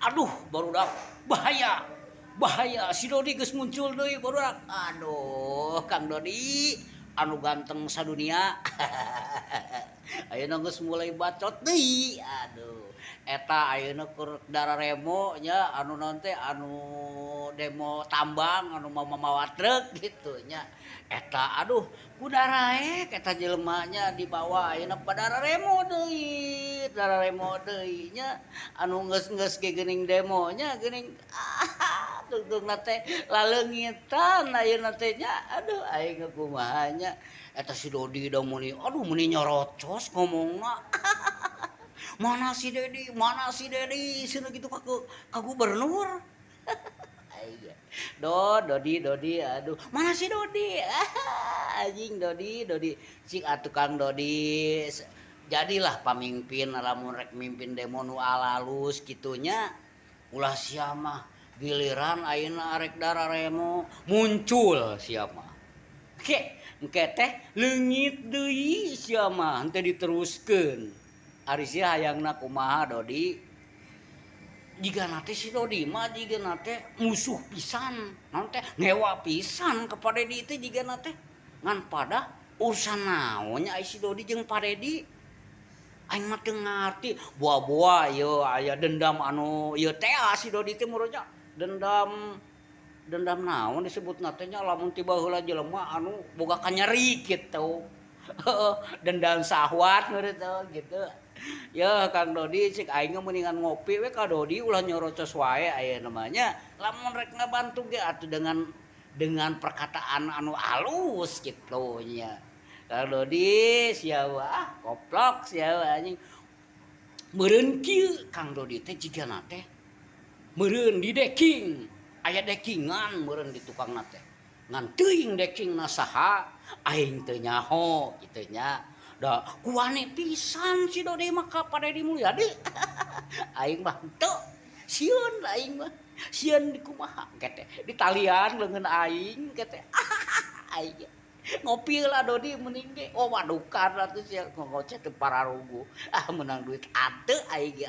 aduh barudak bahaya bahaya si Dodi geus muncul deui barudak aduh Kang Dodi anu ganteng sadunia ayeuna geus mulai bacot deui aduh eta ayeuna keur dara remo nya anu naon teh anu demo tambang anu mawa truk gitu nya eta aduh kudaraek eta jelema nya dibawa ayeuna dara remo deui nya anu geus ge geuning demo nya geuning tungtungna teh laleungitan ayeuna teh nya aduh aing kumaha nya eta si Dodi da muni nyarocos ngomongna mana si Dedi cenah gitu ka gubernur Dodi aduh mana si Dodi anjing Dodi cik atuh Kang Dodi jadilah pamimpin lamun rek mimpin demo nu alalus kitunya ulah sia mah giliran ayeuna arek dara remo muncul sia mah engke teh leungit deui sia mah henteu diteruskeun ari sia hayangna kumaha Dodi jigana teh si Dodi mah jigana teh musuh pisan naon teh ngewa pisan ka Padedi teh jigana teh ngan pada urusan naon nya si Dodi jeung Padedi aing mah teu ngarti boa-boa ieu aya dendam anu ieu teh si Dodi teh muronya dendam naon disebutna teh nya lamun tiba heula jelema anu boga kanyeri kitu dendam syahwat gitu ya Kang Dodi cik aing mendingan ngopi we ka Dodi ulah nyorocos wae aya namanya lamun rek ngabantu ge atuh dengan perkataan anu alus gitu nya Kang Dodi sia goblok sia anjing meureun kieu Kang Dodi teh jigana teh meureun di deking aya dekingan meureun di tukangna teh ngan teuing dekingna saha aing teu nyaho kitu nya da kuane pisan si Dodi mah ka Padedi Mulyadi aing mah henteu sieun aing mah sieun di kumaha kete di talian leungeun aing kete aing ngopi lah Dodi mending ge oh wadukan atuh sia ngoceh teu pararugu menang duit ateu aing ge